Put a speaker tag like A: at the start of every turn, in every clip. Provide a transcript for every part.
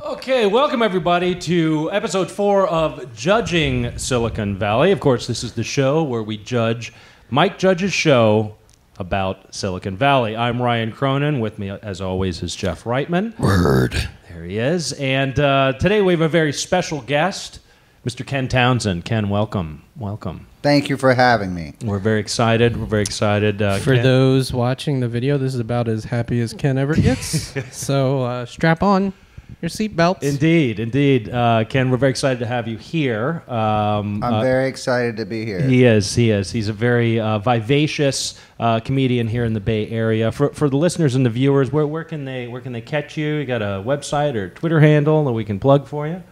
A: Okay, welcome everybody to episode 4 of Judging Silicon Valley. Of course, this is the show where we judge Mike Judge's show about Silicon Valley. I'm Ryan Cronin. With me, as always, is Jeff Reitman.
B: Word.
A: There he is. And today we have a very special guest, Mr. Ken Townsend. Ken, welcome. Welcome.
C: Thank you for having me.
A: We're very excited. We're very excited.
D: For
A: Ken?
D: those watching the video, this is about as happy as Ken ever gets. So strap on your seatbelts.
A: Indeed, indeed. Ken, we're very excited to have you here.
C: I'm very excited to be here.
A: He is. He's a very vivacious comedian here in the Bay Area. For the listeners and the viewers, where can they catch you? You got a website or Twitter handle that we can plug for you?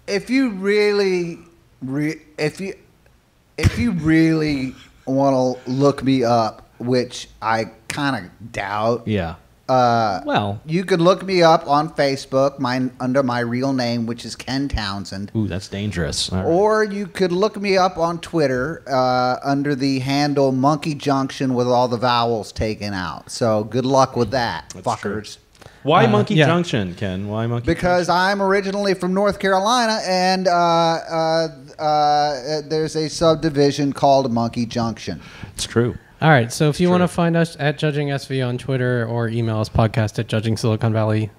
C: If you really want to look me up, which I kind of doubt.
A: Yeah.
C: Well, you could look me up on Facebook, under my real name, which is Ken Townsend.
A: Ooh, that's dangerous. All right.
C: Or you could look me up on Twitter under the handle Monkey Junction with all the vowels taken out. So good luck with that,
A: That's
C: fuckers.
A: True. Why Monkey Junction, Ken? Why Monkey
C: Because
A: Junction?
C: I'm originally from North Carolina, and there's a subdivision called Monkey Junction.
A: It's true.
D: All right, so if you want to find us at Judging SV on Twitter or email us podcast at Judging Silicon Valley.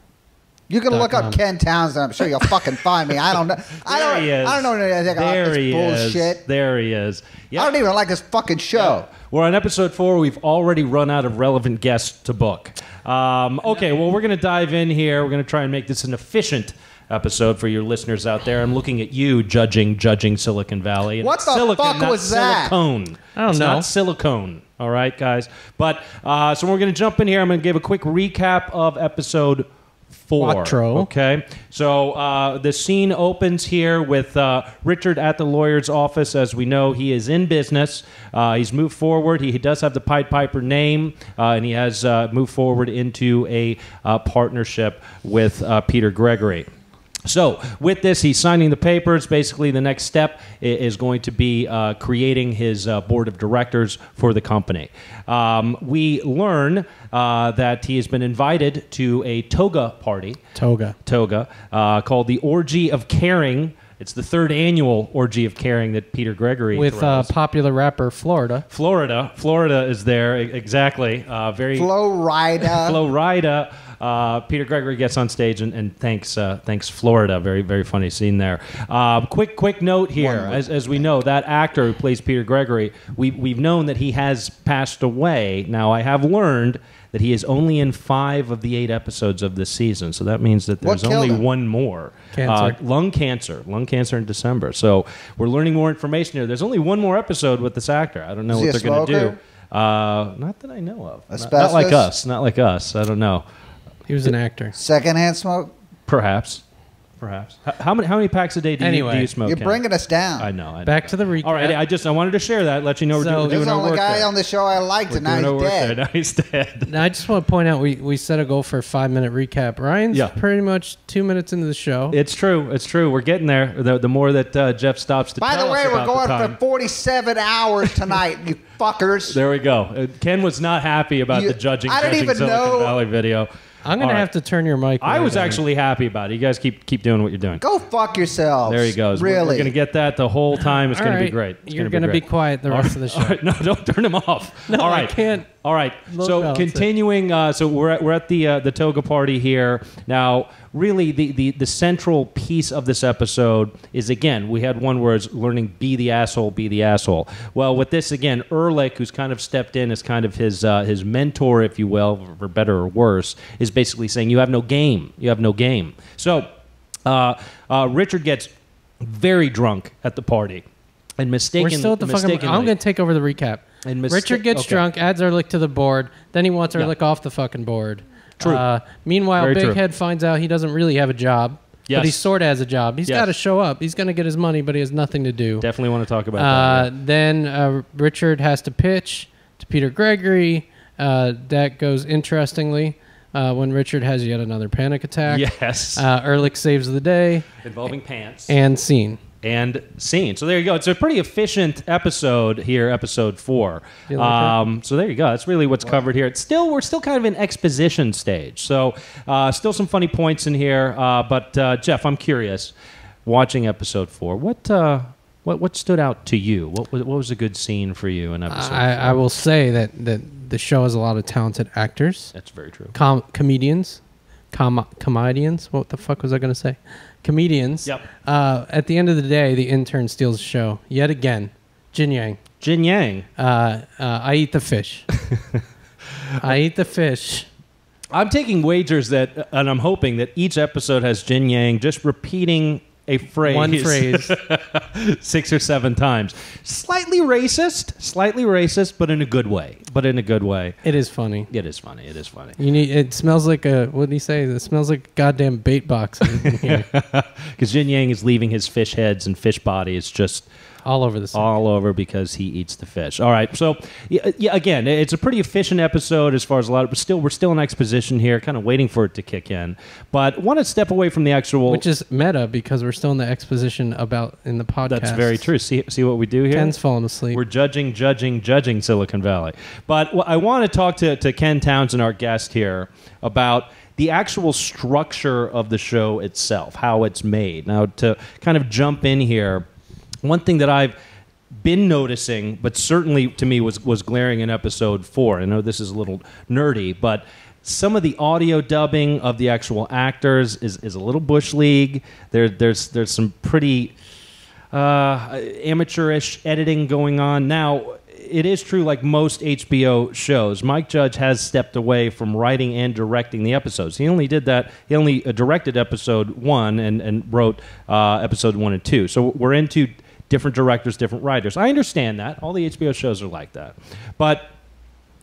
C: You can look up Ken Townsend. I'm sure you'll fucking find me. I don't know. I don't know anything about this bullshit.
A: There he is. Yep.
C: I don't even like this fucking show.
A: Yeah. We're on episode 4. We've already run out of relevant guests to book. Okay, well, we're going to dive in here. We're going to try and make this an efficient episode for your listeners out there. I'm looking at you judging Silicon Valley. And
C: what the fuck was that?
A: Silicone.
D: I don't know.
A: Not silicone. All right, guys. But so we're going to jump in here. I'm going to give a quick recap of episode 4.
D: Quattro.
A: Okay. So the scene opens here with Richard at the lawyer's office. As we know, he is in business. He's moved forward. He does have the Pied Piper name, and he has moved forward into a partnership with Peter Gregory. So with this, he's signing the papers. Basically, the next step is going to be creating his board of directors for the company. We learn that he has been invited to a toga party. Toga. Called the Orgy of Caring. It's the 3rd annual Orgy of Caring that Peter Gregory
D: with popular rapper Florida.
A: Florida is there, exactly. Very
C: Flo Rida.
A: Peter Gregory gets on stage and thanks Florida. Very, very funny scene there. Quick note here. As we know, that actor who plays Peter Gregory, we've known that he has passed away. Now, I have learned that he is only in 5 of the 8 episodes of this season. So that means that there's only one more. Lung cancer in December. So we're learning more information here. There's only one more episode with this actor. I don't know what they're going to do. Not that I know of. Not like us. Not like us. I don't know.
D: He was an actor.
C: Secondhand smoke?
A: Perhaps. How many packs a day do you smoke?
C: You're bringing us down.
A: I know.
D: Back to the recap.
A: All right, I wanted to share that, let you know we're doing our work.
C: There's the only guy on the show I liked, and now he's dead.
A: Now he's dead.
D: Now, I just want to point out, we set a goal for a 5-minute recap. Ryan's pretty much 2 minutes into the show.
A: It's true. We're getting there. The more that Jeff stops to tell us about the time.
C: By the way, we're going for 47 hours tonight, you fuckers.
A: There we go. Ken was not happy about the judging Silicon Valley video.
D: I'm going to have to turn your mic.
A: I was actually happy about it. You guys keep doing what you're doing.
C: Go fuck yourselves.
A: There he goes.
C: Really?
A: We're going to get that the whole time. It's going to be great.
D: You're going to be quiet the rest of the show.
A: Right. No, don't turn him off.
D: No, I can't.
A: All right. So continuing, so we're at the toga party here. Now, really, the central piece of this episode is, again, we had one where it's learning be the asshole. Well, with this, again, Ehrlich, who's kind of stepped in as kind of his mentor, if you will, for better or worse, is basically saying you have no game. So Richard gets very drunk at the party and mistaken.
D: We're still at the fucking. I'm going to take over the recap. Richard gets drunk, adds Ehrlich to the board, then he wants Ehrlich off the fucking board.
A: True.
D: Meanwhile,
A: Very
D: Big
A: true.
D: Head finds out he doesn't really have a job.
A: Yes.
D: But he sort of has a job. He's got to show up. He's going to get his money, but he has nothing to do.
A: Definitely want to talk about that.
D: Then Richard has to pitch to Peter Gregory. That goes interestingly when Richard has yet another panic attack.
A: Yes.
D: Ehrlich saves the day.
A: Involving pants.
D: And scene.
A: and scene. So there you go. It's a pretty efficient episode here, episode 4.
D: You like
A: So there you go. That's really what's covered here. We're still kind of in exposition stage. So still some funny points in here. But Jeff, I'm curious. Watching episode 4, what stood out to you? What was a good scene for you in episode 4?
D: I will say that the show has a lot of talented actors.
A: That's very true.
D: Comedians. Comedians. What the fuck was I going to say? Comedians.
A: Yep.
D: At the end of the day, the intern steals the show yet again. Jin Yang.
A: Jin Yang.
D: I eat the fish. I eat the fish.
A: I'm taking wagers that, and I'm hoping that each episode has Jin Yang just repeating a phrase.
D: One phrase.
A: 6 or 7 times. Slightly racist, but in a good way.
D: It is funny.
A: It is funny.
D: It smells like what did he say? It smells like a goddamn bait box in here.
A: Because Jin Yang is leaving his fish heads and fish bodies just
D: all over the sink.
A: All over because he eats the fish. All right, so yeah, again, it's a pretty efficient episode as far as a lot. We're still in exposition here, kind of waiting for it to kick in. But want to step away from the actual,
D: which is meta because we're still in the exposition in the podcast.
A: That's very true. See what we do here.
D: Ken's falling asleep.
A: We're judging Silicon Valley. But I want to talk to Ken Townsend, our guest here, about the actual structure of the show itself, how it's made. Now, to kind of jump in here. One thing that I've been noticing, but certainly to me was glaring in episode 4. I know this is a little nerdy, but some of the audio dubbing of the actual actors is a little bush league. There's some pretty amateurish editing going on. Now, it is true, like most HBO shows, Mike Judge has stepped away from writing and directing the episodes. He only did that. He only directed episode 1 and wrote episode 1 and 2. So we're into different directors, different writers. I understand that. All the HBO shows are like that. But,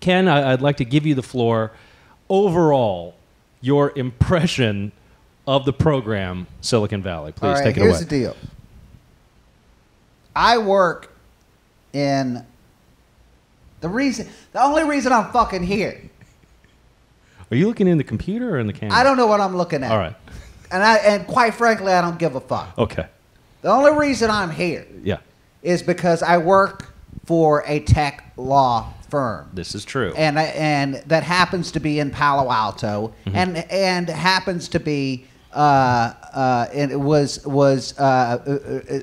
A: Ken, I'd like to give you the floor. Overall, your impression of the program Silicon Valley. Please take it away.
C: Here's the deal. I work in... The only reason I'm fucking here...
A: Are you looking in the computer or in the camera?
C: I don't know what I'm looking at.
A: All right.
C: And quite frankly, I don't give a fuck.
A: Okay.
C: The only reason I'm here is because I work for a tech law firm.
A: This is true.
C: And that happens to be in Palo Alto, and happens to be and it was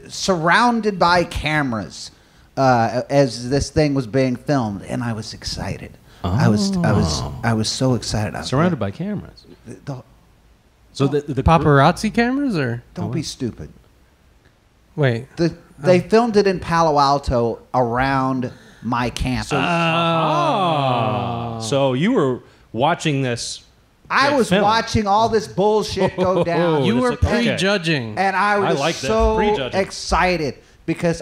C: surrounded by cameras as this thing was being filmed, and I was excited.
A: Oh.
C: I was so excited.
A: Surrounded by cameras.
D: So the paparazzi cameras, or
C: don't be stupid.
D: Wait.
C: They filmed it in Palo Alto around my campus.
A: So you were watching this.
C: I was watching all this bullshit go down.
D: You were prejudging.
C: And I was so excited because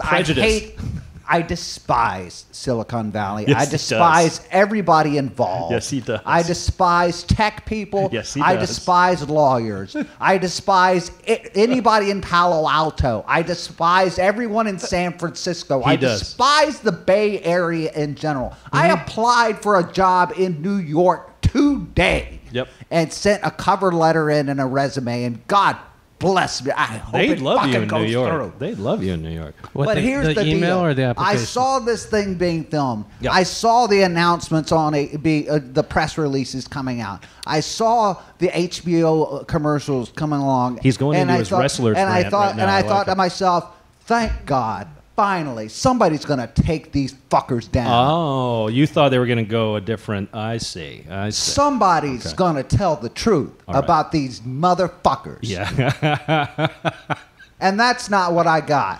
C: I despise Silicon Valley.
A: Yes,
C: I despise everybody involved.
A: Yes, he does.
C: I despise tech people.
A: Yes, he
C: I
A: does.
C: despise lawyers. I despise anybody in Palo Alto. I despise everyone in San Francisco. I despise the Bay Area in general. I applied for a job in New York today.
A: Yep.
C: And sent a cover letter in and a resume, and God bless me. I hope
A: They'd love you in New
C: goes
A: York.
C: through.
A: They'd love you in New York.
C: But here's the
D: email
C: deal.
D: Or the application?
C: I saw this thing being filmed.
A: Yep.
C: I saw the announcements on the press releases coming out. I saw the HBO commercials coming along.
A: He's going into his wrestler's
C: and
A: rant
C: I thought,
A: right now.
C: and I thought to myself, thank God, finally, somebody's going to take these fuckers down.
A: Oh, you thought they were going to go a different... I see.
C: Somebody's going to tell the truth about these motherfuckers.
A: Yeah.
C: And that's not what I got.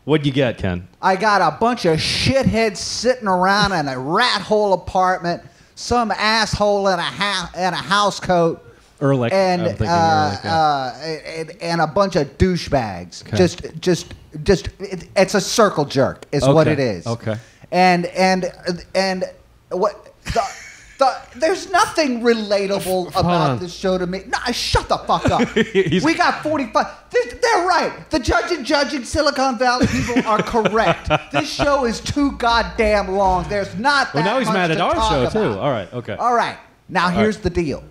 A: What'd you get, Ken?
C: I got a bunch of shitheads sitting around in a rat hole apartment, some asshole in a house coat,
A: Ehrlich.
C: and
A: I'm thinking Ehrlich,
C: and a bunch of douchebags.
A: Okay.
C: It's a circle jerk is what it is.
A: Okay.
C: And what there's nothing relatable about this show to me. No, shut the fuck up. We got 45. They're right. The judging Silicon Valley people are correct. This show is too goddamn long. There's not that
A: Well, now he's
C: much
A: mad at
C: to
A: our
C: talk
A: show,
C: about.
A: too. All right. Okay.
C: All right. Now, here's the deal.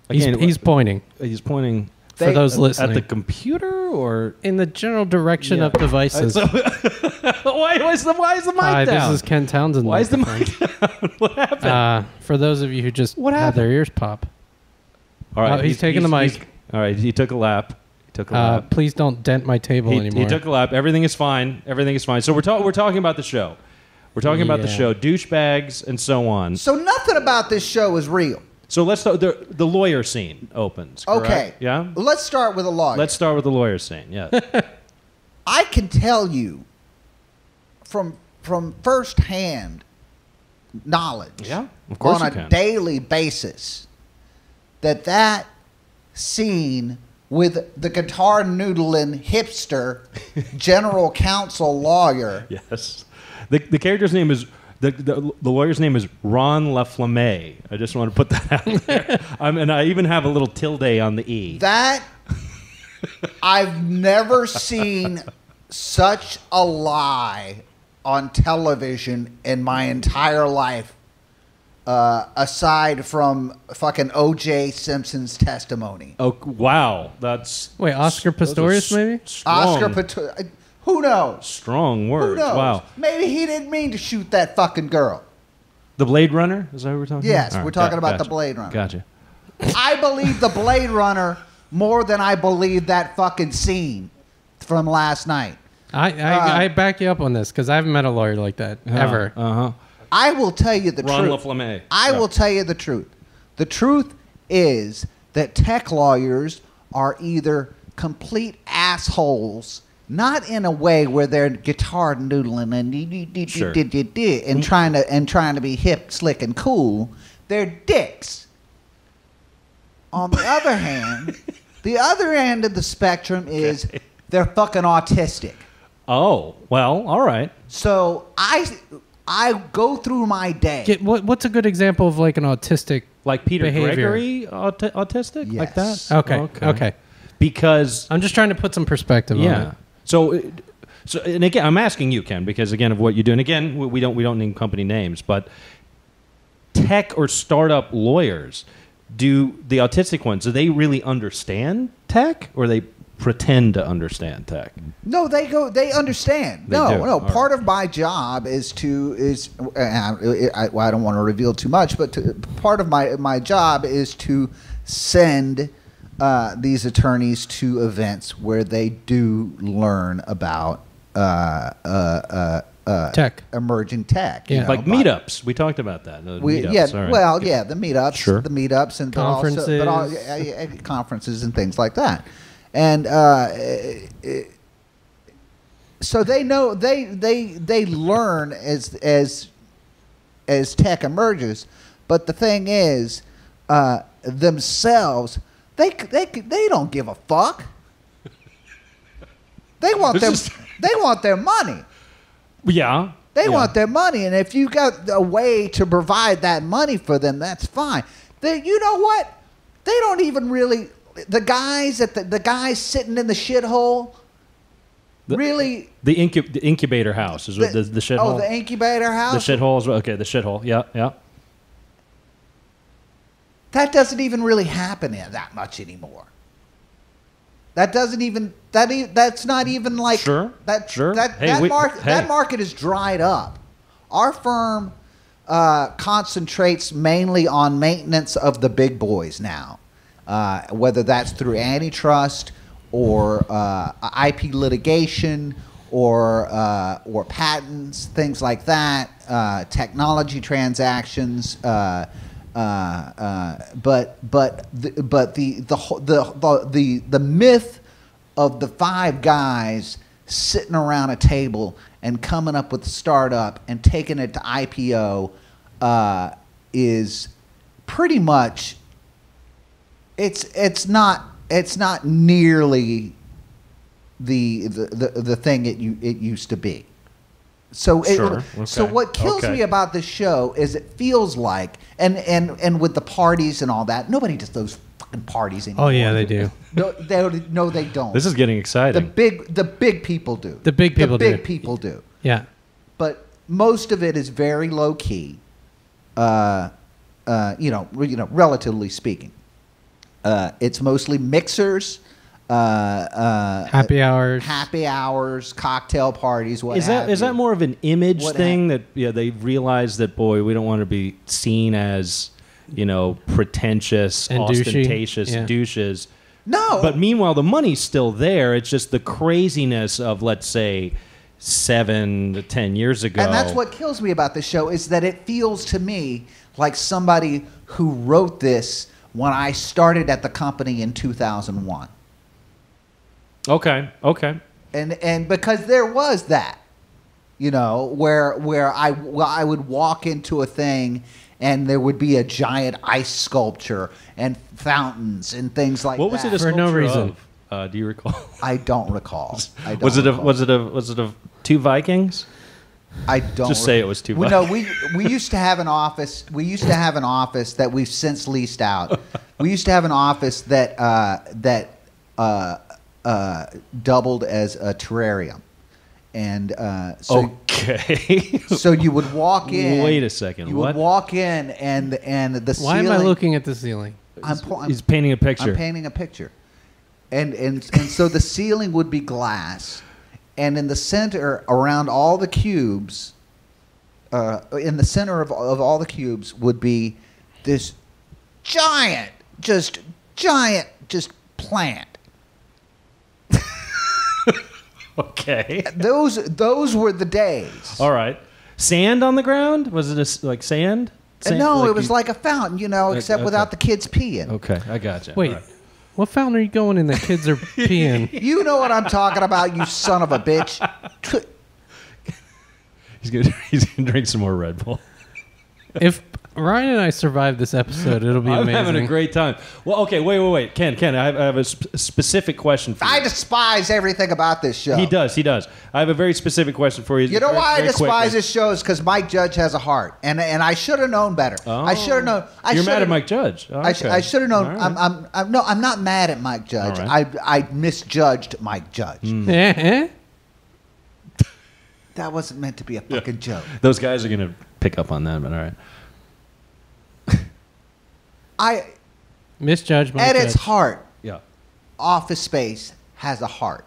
A: Again,
D: He's pointing.
A: He's pointing.
D: for those listening.
A: At the computer or
D: in the general direction of devices.
A: Why is the mic
D: Hi,
A: down?
D: this is Ken Townsend.
A: Why is the mic down? What happened?
D: For those of you who just
A: What
D: had
A: happened?
D: their ears pop.
A: All right,
D: he's taking the mic.
A: All right, he took a lap.
D: Please don't dent my table anymore.
A: He took a lap. Everything is fine. Everything is fine. So we're talking about the show. We're talking about the show, douchebags and so on.
C: So nothing about this show is real.
A: So let's start. The lawyer scene opens. Correct?
C: Okay.
A: Yeah.
C: Let's start with a lawyer.
A: Let's start with the lawyer scene. Yeah.
C: I can tell you from firsthand knowledge,
A: Yeah, of course
C: on
A: you
C: a
A: can.
C: daily basis, that scene with the guitar noodling hipster general counsel lawyer.
A: Yes. The character's name is the lawyer's name is Ron LaFlamme. I just want to put that out there. And I even have a little tilde on the E.
C: That I've never seen such a lie on television in my entire life, aside from fucking O.J. Simpson's testimony.
A: Oh wow, that's
D: Wait, Oscar Pistorius maybe?
C: Oscar Pistorius. Who knows?
A: Strong words.
C: Who knows?
A: Wow.
C: Maybe he didn't mean to shoot that fucking girl.
A: The Blade Runner? Is that what we're talking
C: Yes,
A: about? All
C: we're
A: right,
C: talking about
A: gotcha.
C: the Blade Runner.
A: Gotcha.
C: I believe the Blade Runner more than I believe that fucking scene from last night.
D: I back you up on this because I haven't met a lawyer like that ever.
A: Uh-huh.
C: I will tell you the
A: Ron
C: truth.
A: LaFlamme.
C: I will tell you the truth. The truth is that tech lawyers are either complete assholes, not in a way where they're guitar noodling and trying to be hip, slick, and cool. They're dicks. On the other hand, the other end of the spectrum is they're fucking autistic.
A: Oh, well, all right.
C: So I go through my day.
D: What's a good example of like an autistic
A: Like Peter
D: behavior?
A: Gregory, autistic? Like
C: Yes.
A: that?
D: Okay.
A: Because,
D: I'm just trying to put some perspective on
A: yeah.
D: it.
A: So, and again, I'm asking you, Ken, because again of what you do. And again, we don't name company names, but tech or startup lawyers, do the autistic ones, do they really understand tech, or they pretend to understand tech?
C: No, they understand.
A: They do.
C: No.
A: All
C: Part of my job I don't want to reveal too much, but part of my job is to send these attorneys to events where they do learn about
D: Tech.
C: emerging tech.
D: Yeah.
A: Like meetups. We talked about that.
C: The meetups,
A: Sure.
C: the meetups, and
D: Conferences.
C: conferences and things like that, and so they know they learn as tech emerges, but the thing is, themselves they don't give a fuck. They want their money.
A: Yeah.
C: They want their money, and if you got a way to provide that money for them, that's fine. You know what? They don't even really. The guys sitting in the shithole. Really,
A: the incubator house is what the shithole.
C: Oh, the incubator house.
A: The shithole is okay. The shithole. Yeah.
C: That doesn't even really happen that much anymore. That doesn't even. That's not even like.
A: Sure. Sure.
C: That market is dried up. Our firm concentrates mainly on maintenance of the big boys now, whether that's through antitrust or IP litigation or patents, things like that, technology transactions. But the myth of the five guys sitting around a table and coming up with a startup and taking it to IPO is pretty much it's not nearly the thing it used to be. So so what kills me about this show is it feels like and with the parties and all that, nobody does those fucking parties anymore.
D: Oh yeah, they do.
C: No, they don't.
A: This is getting exciting.
C: The big people do.
D: The big
C: people do.
D: Yeah.
C: But most of it is very low key. Relatively speaking, it's mostly mixers
D: happy
C: hours, cocktail parties. What
A: is that more of an image thing that they realize that, boy, we don't want to be seen as pretentious and ostentatious douches.
C: No,
A: but meanwhile the money's still there. It's just the craziness of, let's say, 7 to 10 years ago.
C: And that's what kills me about this show, is that it feels to me like somebody who wrote this when I started at the company in 2001.
A: Okay.
C: And because there was that, where I would walk into a thing and there would be a giant ice sculpture and fountains and things like that.
A: What was it a sculpture
D: for no reason?
A: Do you recall?
C: I don't recall.
A: Was it of two Vikings?
C: I don't.
A: Just say it was two Vikings.
C: No, we used to have an office. We used to have an office that we've since leased out. We used to have an office that doubled as a terrarium. And
A: okay.
C: So you would walk in.
A: Wait a second.
C: You would walk in, and the
D: Why
C: ceiling.
D: am I looking at the ceiling?
A: He's painting a picture.
C: I'm painting a picture, and so the ceiling would be glass, and in the center, around all the cubes, in the center of all the cubes would be this giant plant.
A: Okay.
C: Those were the days.
A: All right. Sand on the ground? Was it like sand?
C: No, it was like a fountain, except without the kids peeing.
A: Okay, I gotcha.
D: Wait, what fountain are you going in that kids are peeing?
C: You know what I'm talking about, you son of a bitch.
A: He's gonna drink some more Red Bull.
D: If Ryan and I survive this episode, it'll be amazing.
A: I'm having a great time. Well, okay, wait. Ken, I have a specific question for you.
C: I despise everything about this show.
A: He does. I have a very specific question for you.
C: You know why I despise this show is because Mike Judge has a heart, and I should have known better.
A: Oh.
C: I should have known.
A: You're mad at Mike Judge. Oh, okay.
C: I should have known.
A: Right.
C: I'm not mad at Mike Judge.
A: Right.
C: I misjudged Mike Judge.
D: Mm.
C: That wasn't meant to be a fucking joke.
A: Those guys are gonna pick up on that, but all right.
D: Misjudged Mike
C: at
D: Judge.
C: its heart,
A: Yeah.
C: Office Space has a heart.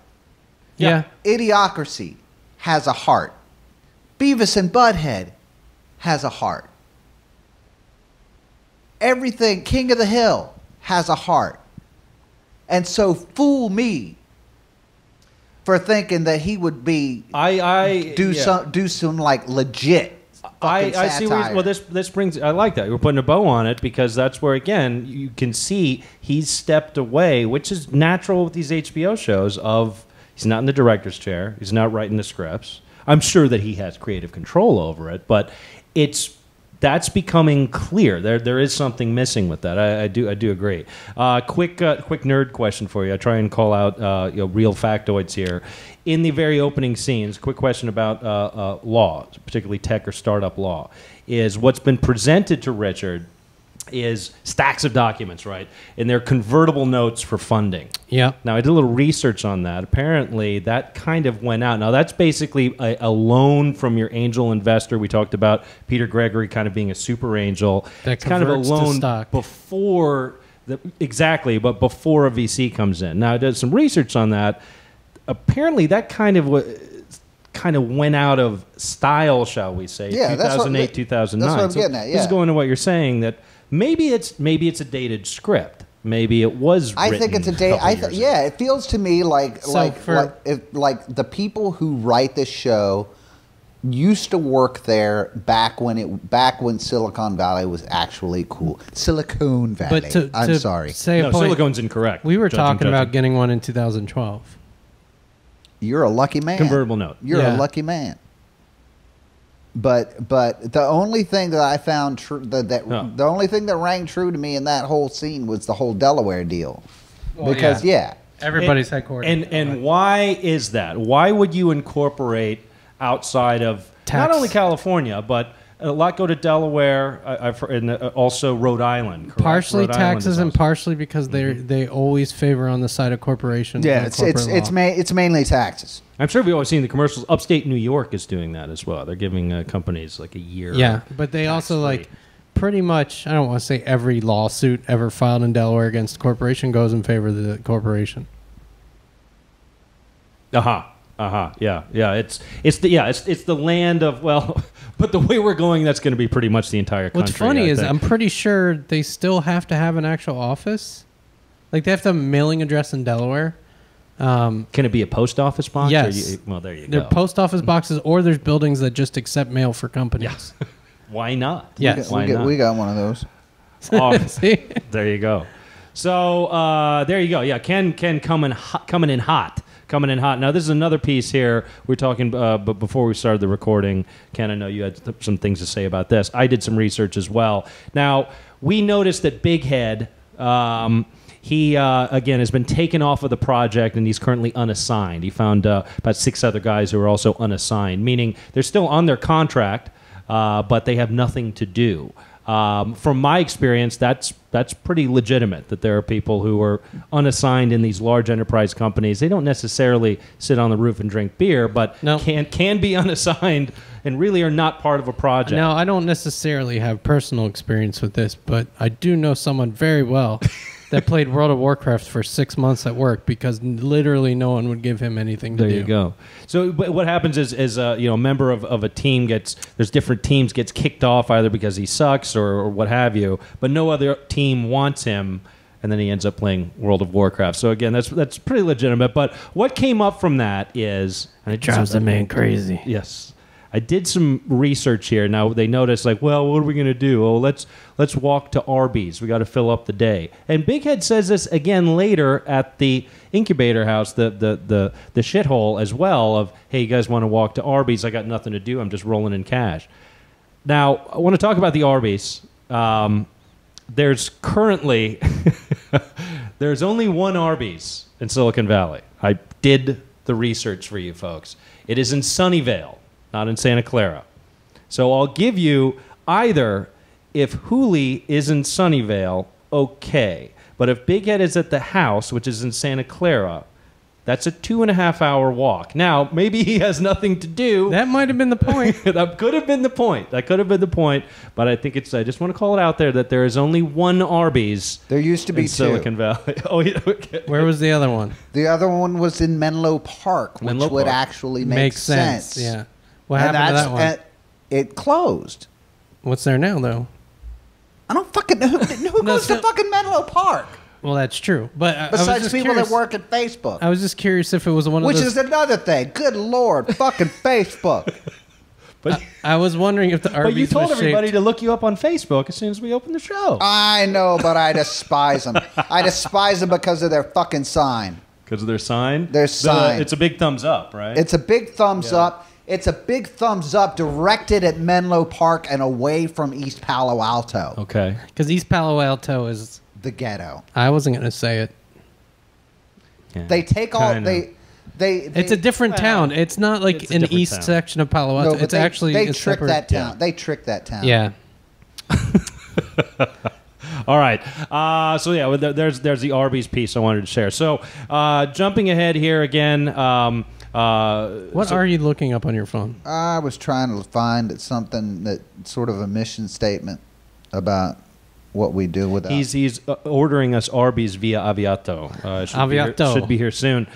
D: Yeah.
C: Idiocracy has a heart. Beavis and Butthead has a heart. Everything, King of the Hill has a heart. And so fool me for thinking that he would be do some like legit.
A: I see where this brings. I like that. We're putting a bow on it because that's where, again, you can see he's stepped away, which is natural with these HBO shows. He's not in the director's chair. He's not writing the scripts. I'm sure that he has creative control over it, but that's becoming clear. There is something missing with that. I do agree. Quick nerd question for you. I try and call out real factoids here. In the very opening scenes, quick question about law, particularly tech or startup law, is what's been presented to Richard is stacks of documents, right? And they're convertible notes for funding.
D: Yeah.
A: Now, I did a little research on that. Apparently, that kind of went out. Now, that's basically a loan from your angel investor. We talked about Peter Gregory kind of being a super angel.
D: That
A: it's kind of a
D: converts to
A: loan
D: stock.
A: before but before a VC comes in. Now, I did some research on that. Apparently, that kind of went out of style, shall we say?
C: Yeah,
A: 2008, 2009.
C: That's what I'm getting at. Yeah.
A: This is going to what you're saying, that maybe it's a dated script. Maybe it was written.
C: I think it's a day. It feels to me like the people who write this show used to work there back when Silicon Valley was actually cool. Silicon Valley.
D: But
C: I'm sorry.
A: Silicon's incorrect.
D: We were talking about getting one in 2012.
C: You're a lucky man.
A: Convertible note.
C: You're a lucky man. But the only thing that I found the only thing that rang true to me in that whole scene was the whole Delaware deal.
D: Well,
C: because
D: everybody's headquartered.
A: And why is that? Why would you incorporate outside of not only California, but a lot go to Delaware, and also Rhode Island. Correct?
D: Partially
A: Rhode Island
D: taxes and partially because they always favor on the side of corporation.
C: Yeah, it's mainly taxes.
A: I'm sure we've always seen the commercials. Upstate New York is doing that as well. They're giving companies like a year.
D: Yeah, but they also like pretty much. I don't want to say every lawsuit ever filed in Delaware against a corporation goes in favor of the corporation.
A: Yeah. It's the land of, well, but the way we're going, that's going to be pretty much the entire country.
D: What's funny is
A: think.
D: I'm pretty sure they still have to have an actual office. Like they have to have a mailing address in Delaware.
A: Can it be a post office box?
D: Yes.
A: Well, there you
D: They're
A: go.
D: post office boxes, or there's buildings that just accept mail for companies.
A: Yeah. Why not?
D: Yes.
A: Why not?
C: We got one of those.
A: Oh,
D: See?
A: there you go. So there you go. Yeah, Ken coming in hot. Now, this is another piece here. We're talking, but before we started the recording, Ken, I know you had some things to say about this. I did some research as well. Now, we noticed that Big Head, he, again, has been taken off of the project, and he's currently unassigned. He found about 6 other guys who are also unassigned, meaning they're still on their contract, but they have nothing to do. From my experience, that's pretty legitimate, that there are people who are unassigned in these large enterprise companies. They don't necessarily sit on the roof and drink beer, but can be unassigned and really are not part of a project.
D: Now, I don't necessarily have personal experience with this, but I do know someone very well that played World of Warcraft for 6 months at work because literally no one would give him anything to do.
A: There you go. So but what happens is a member of a team there's different teams gets kicked off either because he sucks or what have you, but no other team wants him, and then he ends up playing World of Warcraft. So again, that's pretty legitimate. But what came up from that is...
D: It drives the man crazy.
A: Yes. I did some research here. Now they noticed, like, well, what are we going to do? Oh, let's walk to Arby's. We got to fill up the day. And Big Head says this again later at the incubator house, the shithole as well. Of, hey, you guys want to walk to Arby's? I got nothing to do. I'm just rolling in cash. Now I want to talk about the Arby's. There's currently there's only one Arby's in Silicon Valley. I did the research for you folks. It is in Sunnyvale, not in Santa Clara. So I'll give you either if Hooli is in Sunnyvale, okay. But if Big Head is at the house, which is in Santa Clara, that's a 2.5-hour walk. Now, maybe he has nothing to do.
D: That might have been the point.
A: That could have been the point. But I think I just want to call it out there that there is only one Arby's.
C: There used to be
A: in Silicon Valley. Oh, yeah. Okay.
D: Where was the other one?
C: The other one was in Menlo Park, which would actually make sense.
D: Yeah. What happened to that one?
C: It closed.
D: What's there now, though?
C: I don't fucking know. Who goes to fucking Menlo Park?
D: Well, that's true. But
C: besides people that work at Facebook.
D: I was just curious if it was one of those...
C: Which is another thing. Good Lord. Fucking Facebook.
A: But
D: I was wondering if the Arby's
A: But you told
D: was
A: everybody
D: shaped...
A: to look you up on Facebook as soon as we opened the show.
C: I know, but I despise them. I despise them because of their fucking sign.
A: Because of their sign?
C: Their sign.
A: It's a big thumbs up, right?
C: It's a big thumbs up. It's a big thumbs up directed at Menlo Park and away from East Palo Alto.
A: Okay.
D: Because East Palo Alto is...
C: the ghetto.
D: I wasn't going to say it.
A: Yeah.
C: They take all...
D: It's a different town. It's not like an east
A: town.
D: Section of Palo Alto.
C: No,
D: it's actually
C: they
D: a
C: tricked
D: separate
C: that town.
A: Yeah.
C: They tricked that town.
D: Yeah.
A: All right. So yeah, there's the Arby's piece I wanted to share. So jumping ahead here again.
D: What are you looking up on your phone?
C: I was trying to find something that sort of a mission statement about what we do with that.
A: He's ordering us Arby's via Aviato. Should be here soon.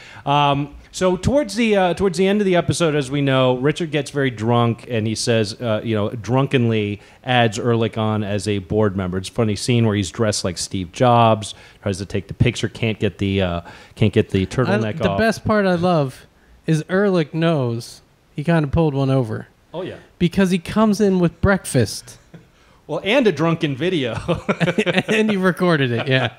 A: So towards the end of the episode, as we know, Richard gets very drunk and he says, drunkenly adds Ehrlich on as a board member. It's a funny scene where he's dressed like Steve Jobs, tries to take the picture, can't get the turtleneck off.
D: The best part I love is Ehrlich knows he kind of pulled one over.
A: Oh yeah,
D: because he comes in with breakfast.
A: Well, and a drunken video.
D: And he recorded it, yeah.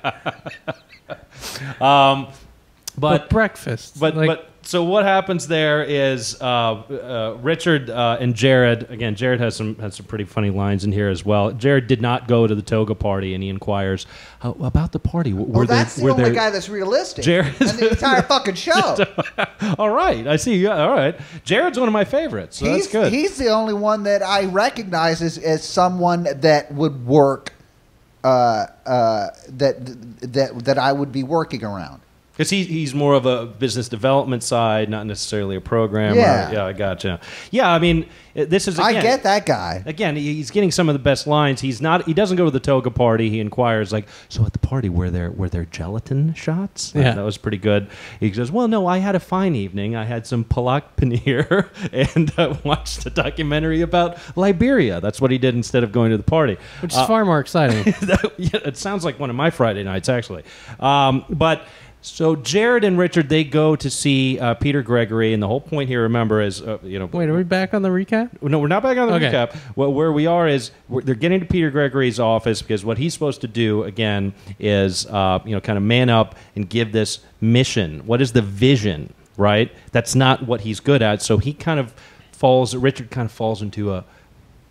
D: But breakfast.
A: But so what happens there is Richard and Jared. Again, Jared has some pretty funny lines in here as well. Jared did not go to the toga party, and he inquires about the party.
C: That's the only guy that's realistic. Jared in the entire fucking show.
A: All right, I see. Yeah, all right. Jared's one of my favorites. So that's good.
C: He's the only one that I recognize as someone that would work. That I would be working around.
A: Because he's more of a business development side, not necessarily a programmer.
C: Yeah.
A: I gotcha. Yeah, I mean, this is, again,
C: I get that guy.
A: Again, he's getting some of the best lines. He doesn't go to the toga party. He inquires, like, so at the party, were there gelatin shots?
D: Yeah.
A: That was pretty good. He says, well, no, I had a fine evening. I had some palak paneer and watched a documentary about Liberia. That's what he did instead of going to the party.
D: Which is far more exciting.
A: Yeah, it sounds like one of my Friday nights, actually. But... So Jared and Richard, they go to see Peter Gregory, and the whole point here, remember, is
D: Wait, are we back on the recap?
A: No, we're not back on the
D: Okay.
A: recap. Where we are is they're getting to Peter Gregory's office because what he's supposed to do again is kind of man up and give this mission. What is the vision? Right? That's not what he's good at. So he kind of falls. Richard kind of falls into a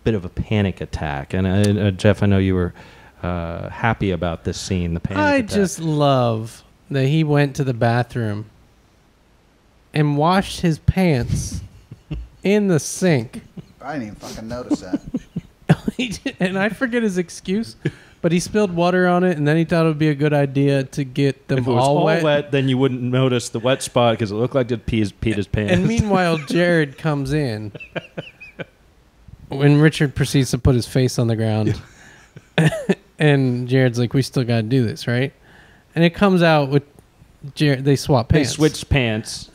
A: bit of a panic attack. And Jeff, I know you were happy about this scene. The panic attack.
D: Just love that he went to the bathroom and washed his pants in the sink.
C: I didn't even fucking notice that.
D: And I forget his excuse, but he spilled water on it, and then he thought it would be a good idea to get them
A: If it was
D: all
A: all
D: wet.
A: wet, then you wouldn't notice the wet spot because it looked like it peed his pants.
D: And meanwhile, Jared comes in when Richard proceeds to put his face on the ground. And Jared's like, we still got to do this, right? And it comes out with Jared. They swap
A: They
D: pants.
A: switched pants.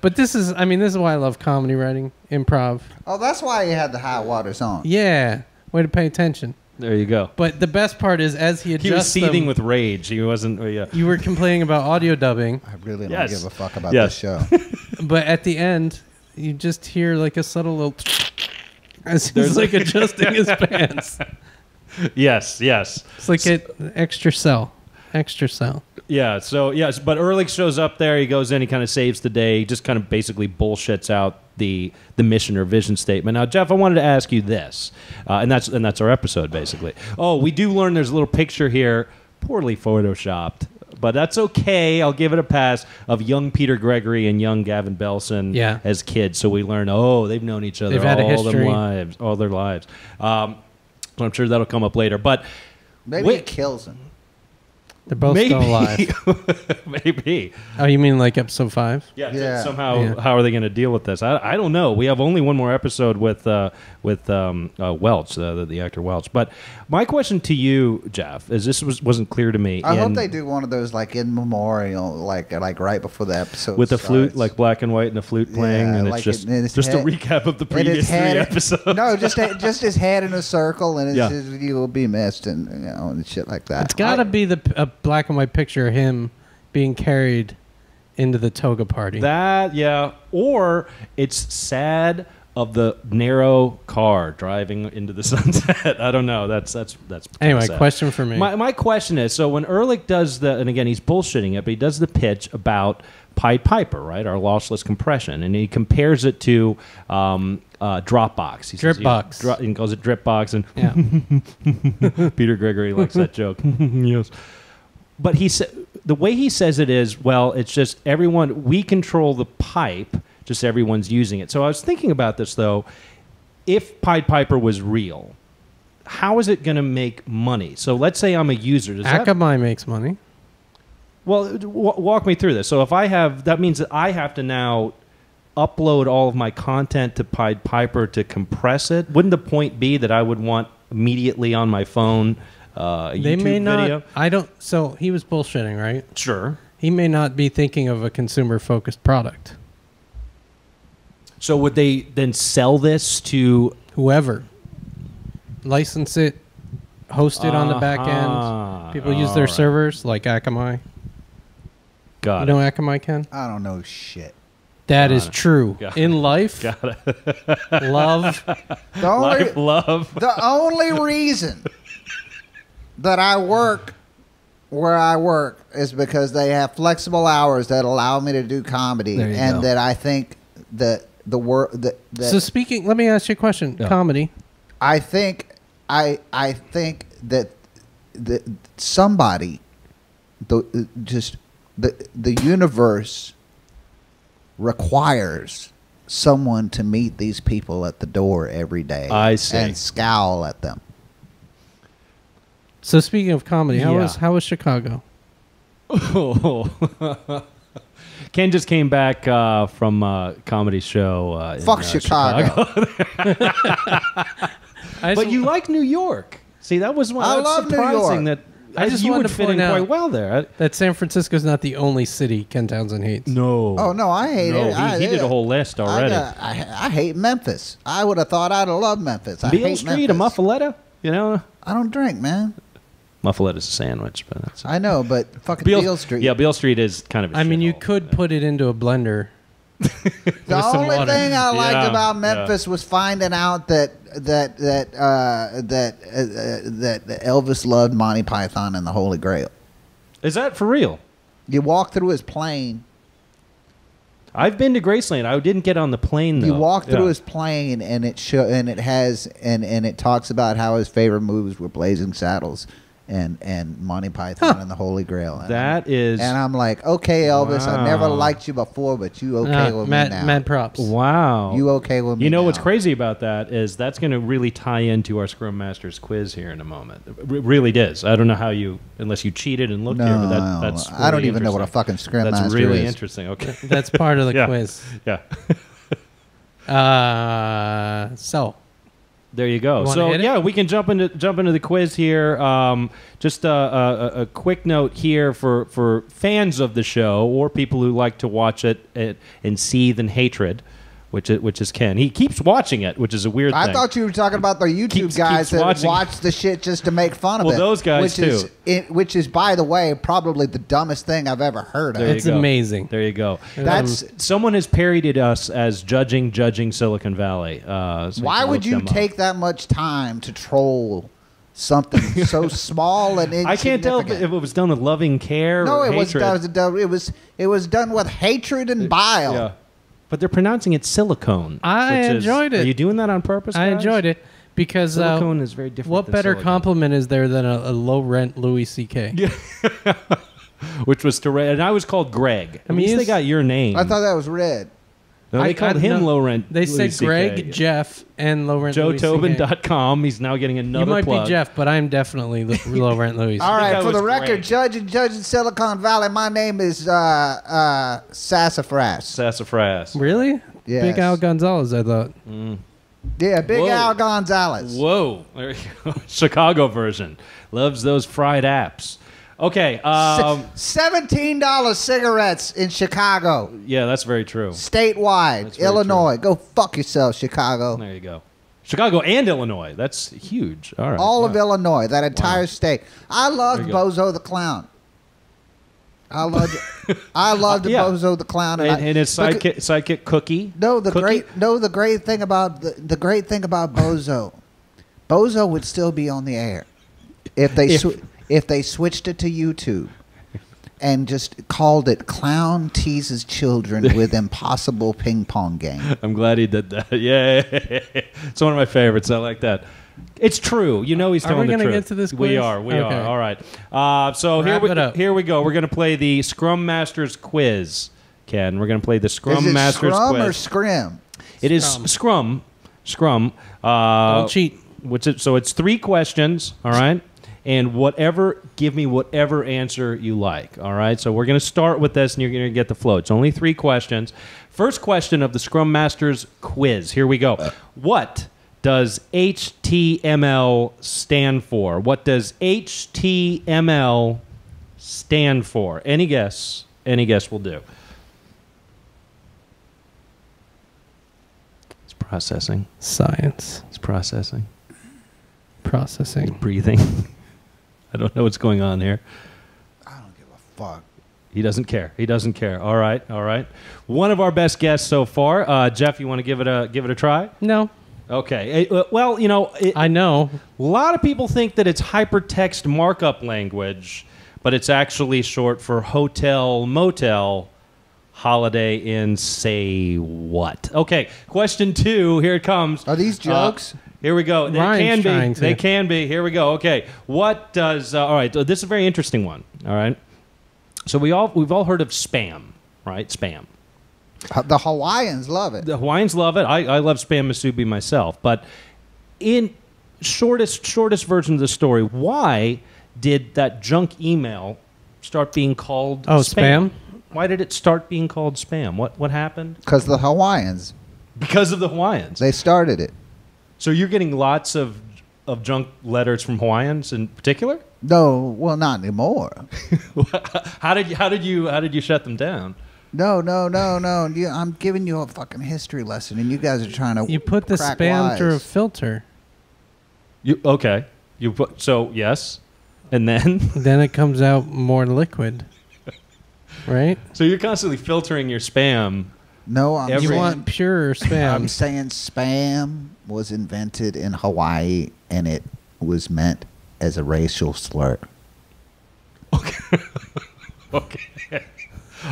D: But this is why I love comedy writing, improv.
C: Oh, that's why he had the high waters on.
D: Yeah, way to pay attention.
A: There you go.
D: But the best part is, as he adjusts
A: He was seething
D: them,
A: with rage. He wasn't. Yeah.
D: you were complaining about audio dubbing,
C: I really don't
A: Yes.
C: give a fuck about
A: Yes.
C: this show.
D: but at the end, you just hear like a subtle little as
A: There's
D: he's like adjusting his pants.
A: Yes.
D: It's like an extra cell.
A: Yeah. So yes, but Ehrlich shows up there. He goes in. He kind of saves the day. He just kind of basically bullshits out the mission or vision statement. Now, Jeff, I wanted to ask you this, and that's our episode basically. Oh, we do learn there's a little picture here, poorly photoshopped. But that's okay. I'll give it a pass of young Peter Gregory and young Gavin Belson as kids. So we learn, they've known each other
D: They've had a history.
A: all their lives. So I'm sure that'll come up later. But
C: Maybe it kills him.
D: They're both still alive.
A: Maybe.
D: Oh, you mean like episode 5?
C: Yeah.
A: Somehow, how are they going to deal with this? I don't know. We have only one more episode with Welch, the actor Welch. But my question to you, Jeff, is this wasn't clear to me.
C: I hope they do one of those like in memorial, like right before the episode
A: with the flute,
C: starts.
A: like black and white, and the flute playing, and
C: like
A: it's
C: it's
A: just a
C: head-
A: recap of the
C: and
A: previous
C: his head-
A: 3 episodes.
C: No, just his head in a circle, and
A: Yeah.
C: you will be missed, and and shit like that.
D: It's got to be a black and white picture of him being carried into the toga party.
A: Or it's sad of the narrow car driving into the sunset. I don't know. That's
D: Anyway,
A: sad.
D: question for me.
A: My question is, so when Ehrlich does and again he's bullshitting it, but he does the pitch about Pied Piper, right? Our lossless compression, and he compares it to Dropbox. He says,
D: Dripbox.
A: He calls it Dripbox, and
D: Yeah.
A: Peter Gregory likes that joke. Yes. But the way he says it is, well, it's just we control the pipe, just everyone's using it. So I was thinking about this, though. If Pied Piper was real, how is it going to make money? So let's say I'm a user.
D: Akamai makes money.
A: Well, walk me through this. So if that means that I have to now upload all of my content to Pied Piper to compress it. Wouldn't the point be that I would want immediately on my phone a
D: They
A: YouTube
D: may not.
A: video?
D: I don't. So he was bullshitting, right?
A: Sure.
D: He may not be thinking of a consumer-focused product.
A: So would they then sell this to
D: Whoever, license it, host it on the back end. People use their servers like Akamai.
A: Got
D: You
A: it.
D: know Akamai, Ken?
C: I don't know shit.
D: That is true.
A: Got
D: In life,
A: Got it.
D: love.
C: The only,
A: Life, love.
C: the only reason that I work where I work is because they have flexible hours that allow me to do comedy,
D: There you
C: and
D: go.
C: that I think that the work that
D: So speaking, let me ask you a question.
A: Yeah.
D: Comedy.
C: I think that somebody the universe requires someone to meet these people at the door every day.
A: I see.
C: And scowl at them.
D: So speaking of comedy,
A: Yeah.
D: how was Chicago?
A: Ken just came back from a comedy show.
C: Fuck Chicago.
A: But you like New York. See, that was
C: I love New
A: surprising
C: York.
A: that
D: I just
A: you
D: wanted
A: would
D: to
A: fit
D: point
A: in
D: out
A: quite well there.
D: that San Francisco's not the only city Ken Townsend hates.
A: No.
C: Oh no, I hate
A: No,
C: it.
A: he did a whole list already.
C: I hate Memphis. I would have thought I'd have loved Memphis. I
A: Beale
C: hate
A: Street,
C: Memphis.
A: a muffaletta, you know?
C: I don't drink, man.
A: Muffalette's a sandwich, but that's
C: I know, but fucking Beale Street.
A: Yeah, Beale Street is kind of a
D: I mean, you
A: shithole.
D: could put it into a blender.
C: The only
D: water.
C: thing I liked
A: Yeah,
C: about Memphis was finding out that Elvis loved Monty Python and the Holy Grail.
A: Is that for real?
C: You walk through his plane.
A: I've been to Graceland. I didn't get on the plane, though.
C: You walk through
A: Yeah.
C: his plane, and it it talks about how his favorite movies were Blazing Saddles and Monty Python and the Holy Grail. And I'm like, okay, Elvis, I never
A: Wow.
C: liked you before, but you okay with me now?
D: Mad props.
A: Wow.
C: You okay with me?
A: You know
C: now?
A: what's crazy about that is that's going to really tie into our Scrum Masters quiz here in a moment. It really does. I don't know how you, unless you cheated and looked here, but
C: No,
A: that's
C: I don't
A: really
C: even know what a
A: interesting.
C: fucking Scrum
A: That's
C: Master
A: really
C: is.
A: interesting. Okay.
D: That's part of the
A: Yeah.
D: quiz.
A: Yeah.
D: So
A: There you go.
D: You wanna
A: So
D: hit it?
A: yeah, we can jump into the quiz here. Just a quick note here for fans of the show or people who like to watch it and seethe in hatred, which is Ken. He keeps watching it, which is a weird thing.
C: I thought you were talking about the YouTube
A: Keeps
C: guys that
A: watching.
C: watch the shit just to make fun of it.
A: Well, those guys,
C: which is, by the way, probably the dumbest thing I've ever heard of.
A: There you
D: it's
A: go.
D: amazing.
A: There you go.
C: That's-
A: someone has parodied us as judging Silicon Valley. So
C: Why
A: can
C: would
A: look
C: you
A: them up.
C: take that much time to troll something so small and insignificant?
A: I can't tell if it was done with loving care
C: No,
A: or
C: it
A: hatred.
C: it was done with hatred and bile.
A: Yeah. But they're pronouncing it silicone.
D: I enjoyed it.
A: Are you doing that on purpose,
D: I
A: guys?
D: enjoyed it because
A: Silicone is very different
D: what
A: than
D: better
A: silicone.
D: compliment is there than a low rent Louis C.K.?
A: Yeah. Which was to and I was called Greg. At
D: mean,
A: least they
D: he's-
A: got your name.
C: I thought that was red.
A: No, they called him
D: no,
A: low rent.
D: They
A: Louis
D: said Greg,
A: CK.
D: Jeff, and low rent Louis C.K.
A: JoeTobin.com. He's now getting another
D: You might
A: plug.
D: be Jeff, but I'm definitely low rent Louis.
C: All
A: think
C: right,
A: I
C: for the
A: was
C: record,
A: Greg.
C: judge in Silicon Valley, my name is Sassafras.
A: Sassafras.
D: Really?
C: Yes.
D: Big Al Gonzalez, I thought.
C: Yeah, Big
A: Whoa.
C: Al Gonzalez.
A: Whoa. There you go. Chicago version. Loves those fried apps. Okay.
C: $17 cigarettes in Chicago,
A: Yeah, that's very true.
C: statewide,
A: That's very
C: Illinois. Go fuck yourself, Chicago.
A: There you go. Chicago and Illinois. That's huge. All right.
C: All of
A: Wow.
C: Illinois, that entire
A: Wow.
C: state. I loved
A: There you go.
C: Bozo the Clown. I loved
A: Yeah.
C: Bozo the Clown,
A: And his sidekick Cookie.
C: No, the
A: Cookie?
C: great thing about Bozo, Bozo would still be on the air if they switched it to YouTube and just called it "Clown Teases Children with Impossible Ping Pong Game."
A: I'm glad he did that. Yeah, it's one of my favorites. I like that. It's true. You know he's
D: Are
A: telling
D: we
A: the
D: gonna
A: truth.
D: get to this
A: We
D: quiz?
A: are. We
D: Okay.
A: are. All right. So
D: Wrap it up.
A: here we go. We're going to play the Scrum Masters quiz, Ken. We're going to play the Scrum
C: Is it
A: Masters
C: Scrum
A: quiz.
C: or Scrim?
A: It is Scrum. Scrum.
D: Don't cheat.
A: So it's 3 questions, all right? And give me whatever answer you like, all right? So we're going to start with this, and you're going to get the flow. It's only 3 questions. First question of the Scrum Masters quiz. Here we go. What does HTML stand for? What does HTML stand for? Any guess? Any guess will do. It's processing.
D: Science.
A: It's processing.
D: Processing.
A: Breathing. I don't know what's going on here.
C: I don't give a fuck.
A: He doesn't care. He doesn't care. All right. All right. One of our best guests so far. Jeff, you want to give it a try?
D: No.
A: Okay. Well,
D: I know.
A: a lot of people think that it's hypertext markup language, but it's actually short for hotel, motel, holiday inn, say what? Okay. Question 2. Here it comes.
C: Are these jokes?
A: Here we go. They
D: Ryan's
A: can
D: trying
A: be.
D: to.
A: They can be. Here we go. Okay. What does? All right. This is a very interesting one. All right. So we've all heard of spam, right? Spam.
C: The Hawaiians love it.
A: The Hawaiians love it. I love spam musubi myself. But in shortest version of the story, why did that junk email start being called
D: spam?
A: Why did it start being called spam? What happened?
C: Because the Hawaiians.
A: Because of the Hawaiians.
C: They started it.
A: So you're getting lots of junk letters from Hawaiians in particular?
C: No, well, not anymore.
A: How did you shut them down?
C: No. I'm giving you a fucking history lesson, and you guys are trying to.
D: You put the
C: crack
D: spam
C: wise.
D: through a filter.
A: Okay. Yes, and then
D: Then it comes out more liquid. Right?
A: so you're constantly filtering your spam.
C: No, I'm
D: You
C: saying,
D: want pure spam.
C: I'm saying spam was invented in Hawaii, and it was meant as a racial slur.
A: Okay.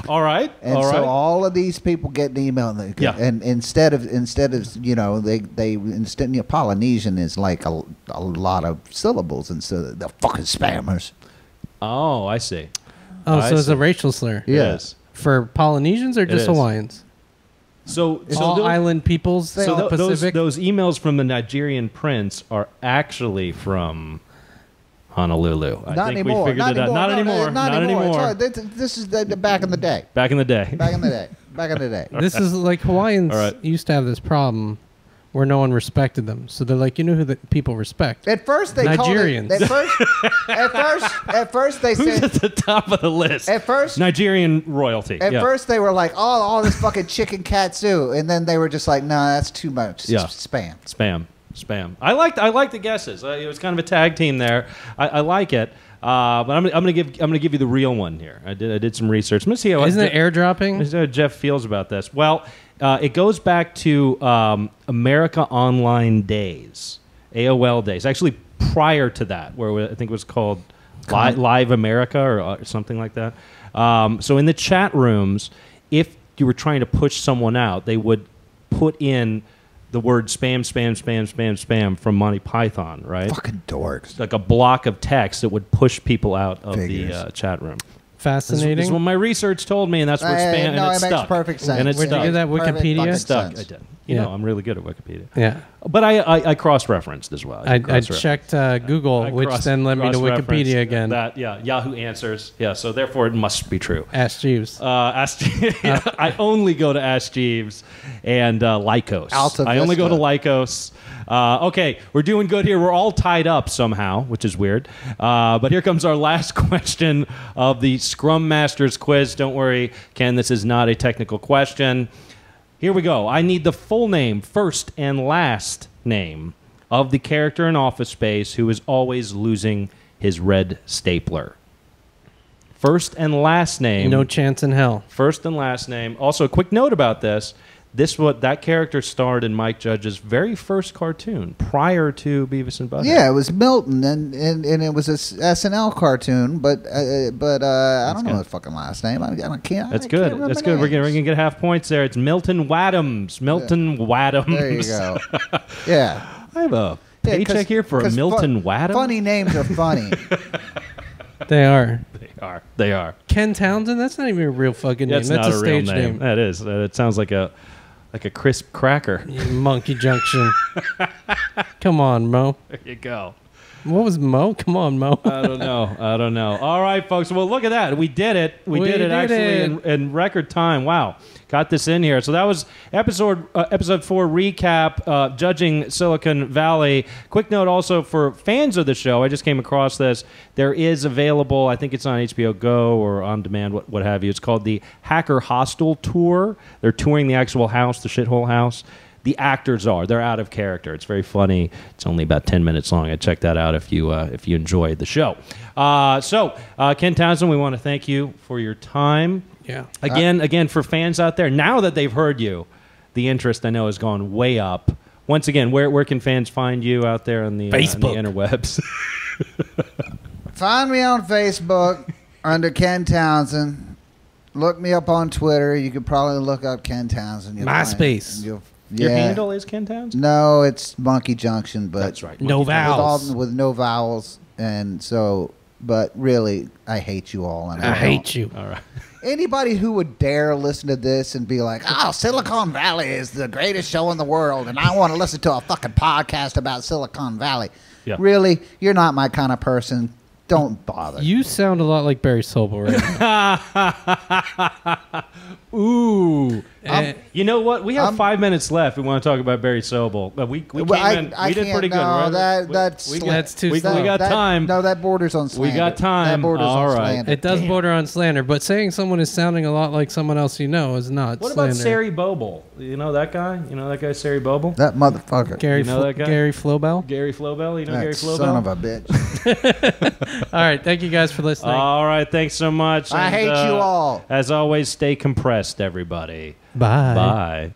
A: All right.
C: And so all of these people get an email, and instead of Polynesian is like a lot of syllables, and so they're fucking spammers.
A: Oh, I see.
D: Oh,
A: I
D: so it's
A: see.
D: a racial slur.
A: Yes.
D: For Polynesians or just
A: is.
D: Hawaiians?
A: So
D: All island peoples,
A: So
D: Pacific?
A: those emails from the Nigerian prince are actually from Honolulu. I think we figured it out. Not anymore. Not anymore.
C: This is the back in the day.
A: Back in the day.
C: Back in the day. Back in the day.
D: This is like Hawaiians
A: All right.
D: used to have this problem where no one respected them. So they're like, you know who the people respect?
C: At first they
D: Nigerians.
C: At first they
A: Who's
C: said.
A: at the top of the list?
C: At first,
A: Nigerian royalty.
C: At first they were like, oh, all this fucking chicken katsu, and then they were just like, no, that's too much.
A: Yeah.
C: Spam.
A: Spam. I like the guesses. It was kind of a tag team there. I like it. But I'm gonna give you the real one here. I did some research. I'm gonna see how
D: Isn't it airdropping?
A: Let's see how Jeff feels about this. Well, it goes back to America Online Days, AOL Days. Actually, prior to that, where I think it was called Live America or something like that. So in the chat rooms, if you were trying to push someone out, they would put in the word spam from Monty Python, right?
C: Fucking dorks.
A: It's like a block of text that would push people out of the chat room.
D: Fascinating.
A: This is what my research told me, and that's where spam
C: no,
A: and
C: it
A: it
C: makes
A: stuck.
C: perfect sense.
A: And it
D: Where'd you
A: stuck.
D: get that Wikipedia?
A: Stuck.
C: Sense.
A: I did. You know, I'm really good at Wikipedia.
D: Yeah.
A: But I cross-referenced as well.
D: I checked Google, which then led me to Wikipedia again.
A: Yahoo Answers. Yeah, so therefore it must be true.
D: Ask Jeeves.
A: I only go to Ask Jeeves and Lycos.
C: Alta
A: I only go to
C: Vista.
A: Lycos. Okay, we're doing good here. We're all tied up somehow, which is weird. But here comes our last question of the Scrum Masters quiz. Don't worry, Ken, this is not a technical question. Here we go. I need the full name, first and last name, of the character in Office Space who is always losing his red stapler. First and last name.
D: No chance in hell.
A: First and last name. Also, a quick note about this. That character starred in Mike Judge's very first cartoon prior to Beavis and Butthead.
C: Yeah, it was Milton, and it was a SNL cartoon, but I don't know his fucking last name. I can't.
A: That's good. That's good. We're gonna get half points there. It's Milton Wadhams. Milton Wadhams.
C: There you go. Yeah.
A: I have a paycheck here for a Milton Wadhams.
C: Funny names are funny.
D: They are.
A: They are.
D: Ken Townsend? That's not even a real fucking name.
A: That's
D: That's
A: not
D: a
A: a real
D: stage
A: name. That is. It sounds like a crisp cracker.
D: Monkey Junction. Come on, Mo.
A: There you go.
D: What was Mo? Come on, Mo.
A: I don't know. All right, folks. Well, look at that. We did it. We did it actually in record time. Wow. Got this in here. So that was episode 4 recap, judging Silicon Valley. Quick note also for fans of the show. I just came across this. There is available, I think it's on HBO Go or on demand, what have you. It's called the Hacker Hostel Tour. They're touring the actual house, the shithole house. The actors they're out of character. It's very funny. It's only about 10 minutes long. I'd check that out if you enjoyed the show. So Ken Townsend, we want to thank you for your time.
D: Yeah.
A: Again, for fans out there, now that they've heard you, the interest I know has gone way up. Once again, where can fans find you out there on the
D: Facebook,
A: on the interwebs?
C: Find me on Facebook under Ken Townsend. Look me up on Twitter. You could probably look up Ken Townsend.
D: MySpace.
A: Your handle is Ken Townsend?
C: No, it's Monkey Junction, but
A: that's right.
D: No vowels.
C: With no vowels, and so. But really, I hate you all. And
D: I hate you.
A: All right.
C: Anybody who would dare listen to this and be like, "Oh, Silicon Valley is the greatest show in the world," and I want to listen to a fucking podcast about Silicon Valley.
A: Yeah.
C: Really, you're not my kind of person. Don't bother.
D: You sound a lot like Barry Sobel right now.
A: Ooh. You know what? We have 5 minutes left. We want to talk about Barry Sobel. We did pretty good.
C: No,
A: Right?
C: that's
D: too
A: we
D: slow.
A: got time.
C: No, that borders on slander.
A: We got time.
C: That borders
A: All
C: on
A: right.
C: slander.
D: It does border on slander, but saying someone is sounding a lot like someone else you know is not
A: What
D: slander.
A: about Sari Boble? You know that guy? You know that guy, Sari Boble?
C: That motherfucker.
D: Gary,
A: You know that guy?
D: Gary Flobell?
A: Gary Flobell? You know
C: That
A: Gary Flobell?
C: son of a bitch.
D: All right. Thank you guys for listening.
A: All right. Thanks so much.
C: I hate you all.
A: As always, stay compressed, everybody.
D: Bye.
A: Bye.